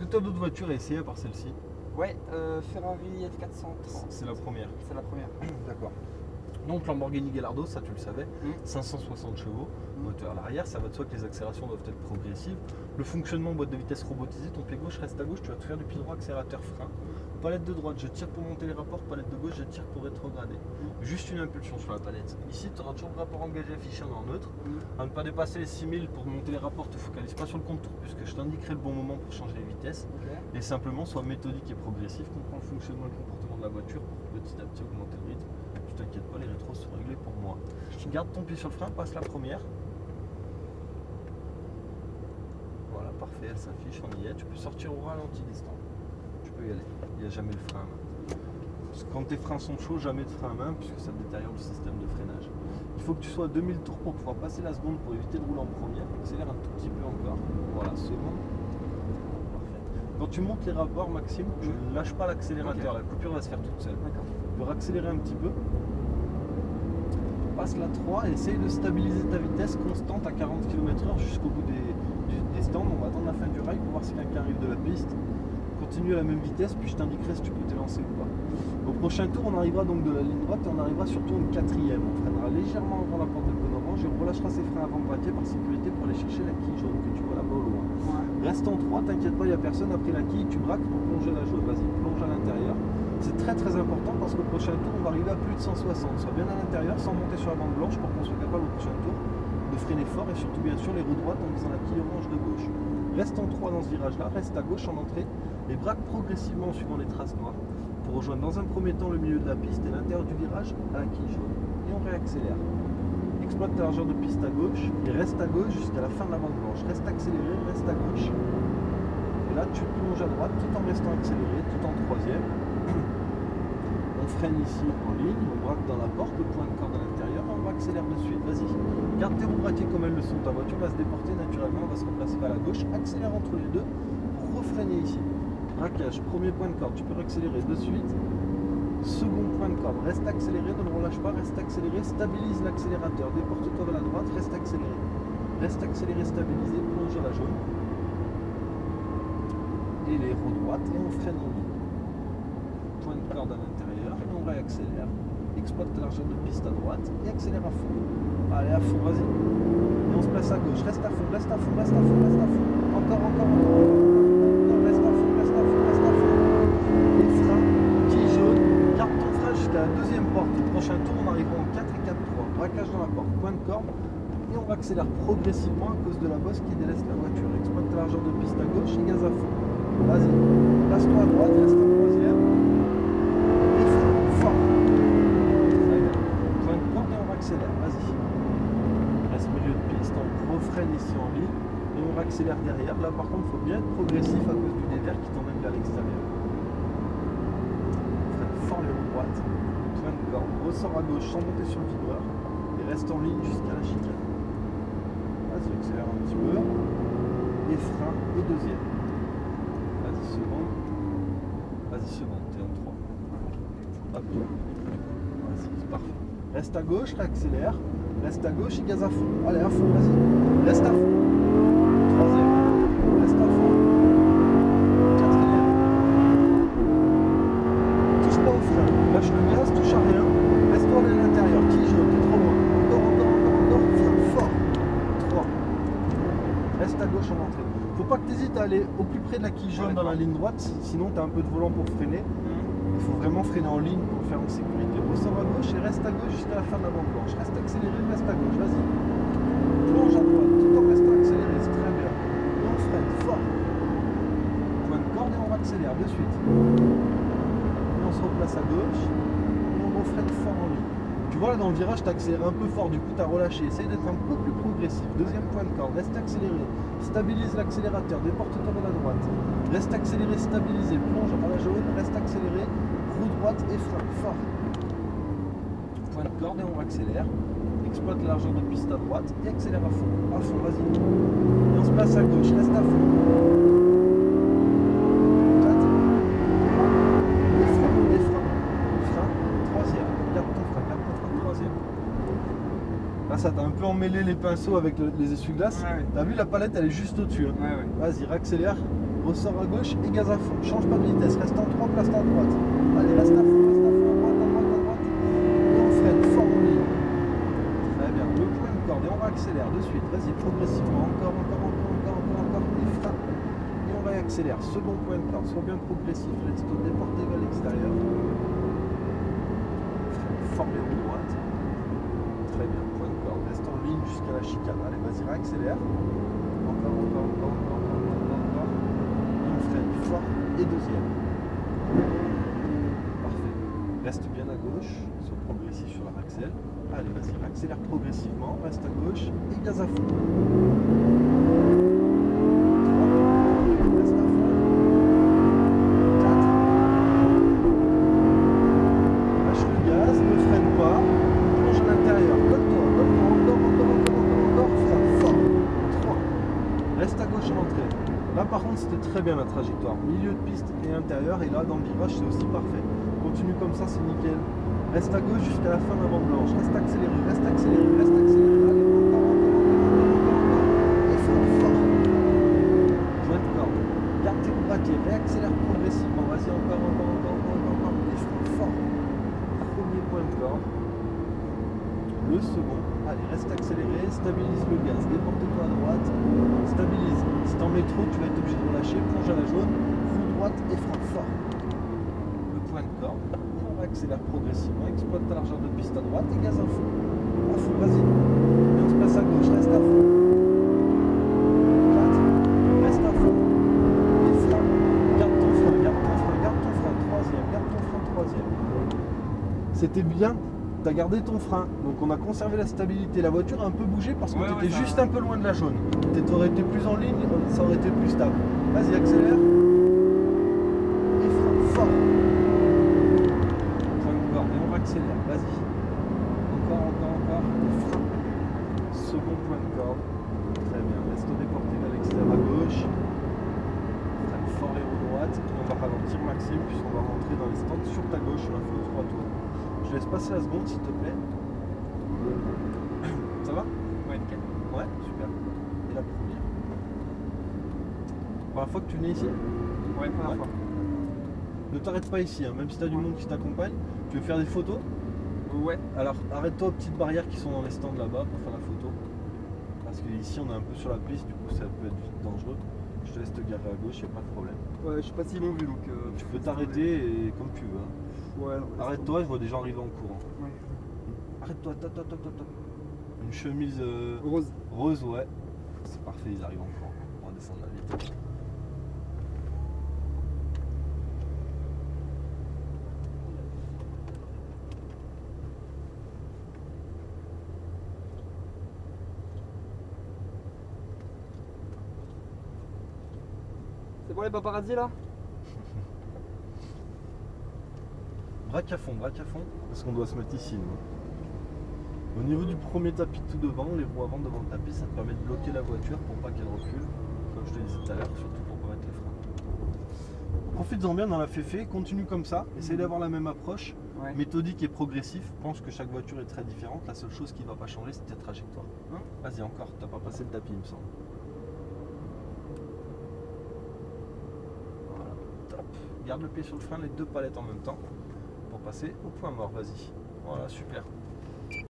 que tu as d'autres voitures à essayer à part celle-ci? Ouais, Ferrari F430. C'est la première. C'est la première. D'accord. Donc Lamborghini Gallardo, ça tu le savais, 560 chevaux, moteur à l'arrière, ça va de soi que les accélérations doivent être progressives. Le fonctionnement boîte de vitesse robotisée, ton pied gauche reste à gauche, tu vas te faire du pied droit, accélérateur, frein. Palette de droite, je tire pour monter les rapports, palette de gauche, je tire pour rétrograder. Juste une impulsion sur la palette. Ici, tu auras toujours le rapport engagé affiché en neutre. À ne pas dépasser les 6000 pour monter les rapports, ne te focalise pas sur le contour puisque je t'indiquerai le bon moment pour changer les vitesses. Et simplement, sois méthodique et progressif, comprends le fonctionnement et le comportement de la voiture pour petit à petit augmenter le rythme. Tu t'inquiète pas, les rétros sont réglés pour moi. Garde ton pied sur le frein, passe la première. Voilà, parfait, elle s'affiche, on y est. Tu peux sortir au ralenti distant. Tu peux y aller, il n'y a jamais le frein à main. Parce que quand tes freins sont chauds, jamais de frein à main puisque ça détériore le système de freinage. Il faut que tu sois à 2000 tours pour pouvoir passer la seconde pour éviter de rouler en première. Accélère un tout petit peu encore. Voilà, seconde. Parfait. Quand tu montes les rapports, Maxime, tu ne lâches pas l'accélérateur. La coupure va se faire toute seule. Tu peux accélérer un petit peu. Passe la 3 et essaye de stabiliser ta vitesse constante à 40 km/h jusqu'au bout des stands. On va attendre la fin du rail pour voir si quelqu'un arrive de la piste. Continue à la même vitesse, puis je t'indiquerai si tu peux t'élancer ou pas. Au prochain tour, on arrivera donc de la ligne droite et on arrivera surtout au 4e. On freinera légèrement avant la porte de cône orange et on relâchera ses freins avant braquet par sécurité pour aller chercher la quille jaune que tu vois là-bas au loin. Reste en 3, t'inquiète pas, il n'y a personne. Après la quille, tu braques pour plonger la jaune. Vas-y, plonge à l'intérieur. C'est très important parce qu'au prochain tour, on va arriver à plus de 160. Sois bien à l'intérieur sans monter sur la bande blanche pour qu'on soit capable au prochain tour de freiner fort et surtout bien sûr les roues droites en visant la quille orange de gauche. Reste en 3 dans ce virage-là, reste à gauche en entrée et braque progressivement en suivant les traces noires pour rejoindre dans un premier temps le milieu de la piste et l'intérieur du virage à la quille jaune. Et on réaccélère. Exploite ta largeur de piste à gauche et reste à gauche jusqu'à la fin de la bande blanche. Reste accéléré, reste à gauche. Et là tu plonges à droite tout en restant accéléré, tout en 3e. On freine ici en ligne, on braque dans la porte, le point de corde à l'intérieur, on va accélérer de suite, vas-y. Garde tes roues braquées comme elles le sont, ta voiture va se déporter naturellement, on va se replacer vers la gauche, accélère entre les deux pour refreiner ici. Braquage, premier point de corde, tu peux accélérer de suite. Second point de corde, reste accéléré, ne le relâche pas, reste accéléré, stabilise l'accélérateur, déporte-toi vers la droite, reste accéléré. Reste accéléré, stabilisé, plonge à la jaune. Et les roues droites, et on freine en ligne. Point de corde à l'intérieur et on réaccélère. Exploite ta largeur de piste à droite et accélère à fond. Allez, à fond, vas-y. Et on se place à gauche. Reste à fond, reste à fond, reste à fond, reste à fond. Encore. Reste à fond, reste à fond, reste à fond. Et frein, quille jaune. Garde ton frein jusqu'à la deuxième porte. Au prochain tour, on arrivera en 4 et 4-3. Braquage dans la porte, point de corde. Et on accélère progressivement à cause de la bosse qui délaisse la voiture. Exploite ta largeur de piste à gauche et gaz à fond. Vas-y, place-toi à droite, reste en 3e. Et frein, fort. Point de corde et on accélère, vas-y. Reste milieu de piste, on refreine ici en ligne et on accélère derrière. Là par contre, il faut bien être progressif à cause du dévers qui t'emmène vers l'extérieur. Freine fort les roues droites. Point de corde, ressort à gauche sans monter sur le vibreur et reste en ligne jusqu'à la chicane. Vas-y, accélère un petit peu. Et frein et deuxième. Vas-y, seconde. Vas-y, seconde, t'es en 3. Hop. Vas-y, c'est parfait. Reste à gauche, réaccélère. Reste à gauche et gaz à fond. Allez, à fond, vas-y. Reste à fond. 3e. Reste à fond. 4e. Touche pas au frein. Lâche le gaz, touche à rien. Reste-toi à l'intérieur. Quille jaune, t'es trop loin. Encore. Frein fort. 3. Reste à gauche en entrée. Faut pas que tu hésites à aller au plus près de la quille jaune dans la ligne droite, sinon tu as un peu de volant pour freiner. Il faut vraiment freiner en ligne pour le faire en sécurité. Ressort à gauche et reste à gauche jusqu'à la fin de la bande blanche. Reste accéléré, reste à gauche, vas-y. Plonge à droite, tout en restant accéléré, c'est très bien. Et on freine fort. Point de corde et on accélère de suite. Et on se replace à gauche et on refreine fort en ligne. Tu vois là dans le virage, tu accélères un peu fort, du coup tu as relâché. Essaye d'être un peu plus progressif. Deuxième point de corde, reste accéléré. Stabilise l'accélérateur, déporte-toi vers la droite. Reste accéléré, stabilisé, plonge à la jaune, reste accéléré, roue droite et frein fort. Point de corde et on accélère. Exploite la largeur de piste à droite et accélère à fond. À fond, vas-y. Et on se place à gauche, reste à fond. 4. Et frein. Frein, 3e. Garde ton frein, 3e. Là ça t'a un peu peux emmêler les pinceaux avec les essuie-glaces. Ouais, ouais. T'as vu, la palette, elle est juste au-dessus. Hein. Ouais, ouais. Vas-y, réaccélère, ressort à gauche et gaz à fond. Change pas de vitesse, reste en 3, place à droite. Allez, reste à fond, à droite, à droite, à droite. Et on freine, fort en ligne. Très bien, le point de corde et on réaccélère de suite. Vas-y, progressivement, encore. Et frein. Et on réaccélère. Second point de corde, sois bien progressif. Let's go, déporter vers l'extérieur. Freine fort les roues droites. Très bien, point de corde, reste en ligne jusqu'à la chicane. Allez, vas-y, réaccélère. Encore. Et on freine fort et deuxième. Parfait. Reste bien à gauche, sois progressif sur la réaccel. Allez, vas-y, accélère progressivement, reste à gauche et gaz à fond. Reste à fond. 4. Lâche le gaz, ne freine pas. Plonge à l'intérieur. Donne-toi, encore. Freine fort. 3. Reste à gauche à l'entrée. Là par contre c'était très bien la trajectoire. Milieu de piste et intérieur. Et là dans le virage c'est aussi parfait. Continue comme ça, c'est nickel. Reste à gauche jusqu'à la fin d'avant blanche. Reste accéléré. Allez, encore. Et freine fort. Point de corde. Garde tes roues braquées. Réaccélère progressivement. Vas-y, encore. Et freine fort. Premier point de corde. Le second. Allez, reste accéléré. Stabilise le gaz. Déporte-toi à droite. Stabilise. Si t'en mets trop, tu vas être obligé de relâcher. Plonge à la jaune. Roue droite et freine fort. Le point de corde. Accélère progressivement, exploite ta largeur de piste à droite et gaz à fond. À fond, vas-y. Et on se passe à gauche, reste à fond. 4, reste à fond. Et frein. Garde ton frein. Troisième. C'était bien, tu as gardé ton frein. Donc on a conservé la stabilité. La voiture a un peu bougé parce que tu étais juste un peu loin de la jaune. Tu aurais été plus en ligne, ça aurait été plus stable. Vas-y, accélère. Et frein fort. Accélère, vas-y. Encore. Et frein. Second point de corde. Très bien. Reste déporté vers l'extérieur à gauche. Freine fort les roues droites. Et on va ralentir Maxime puisqu'on va rentrer dans les stands sur ta gauche. On a fait 3 tours. Je laisse passer la seconde s'il te plaît. Ça va? Ouais, nickel. Ouais, super. Et la première. Première fois que tu venais ici? Ouais, première fois. Ne t'arrête pas ici, hein. Même si tu as du monde qui t'accompagne. Tu veux faire des photos? Ouais. Alors arrête-toi aux petites barrières qui sont dans les stands là-bas pour faire la photo. Parce qu'ici on est un peu sur la piste, du coup ça peut être vite dangereux. Je te laisse te garer à gauche, il n'y a pas de problème. Ouais, je sais pas s'ils m'ont vu donc. Tu peux t'arrêter et comme tu veux. Hein. Ouais. Arrête-toi, je vois des gens arriver en courant. Ouais. Arrête-toi, top. Une chemise Rose. Rose, ouais. C'est parfait, ils arrivent en courant. On va descendre la vitesse. C'est bon les paparazzi là? Braque à fond, parce qu'on doit se mettre ici, nous. Au niveau du premier tapis tout devant, les roues avant devant le tapis, ça te permet de bloquer la voiture pour pas qu'elle recule, comme je te disais tout à l'heure, surtout pour pas mettre les freins. Profites-en bien dans la féfé, continue comme ça, essaye d'avoir la même approche, méthodique et progressif. Pense que chaque voiture est très différente, la seule chose qui va pas changer c'est ta trajectoire. Hein? Vas-y encore, t'as pas passé le tapis il me semble. Voilà, top. Garde le pied sur le frein, les deux palettes en même temps, pour passer au point mort, vas-y. Voilà, super.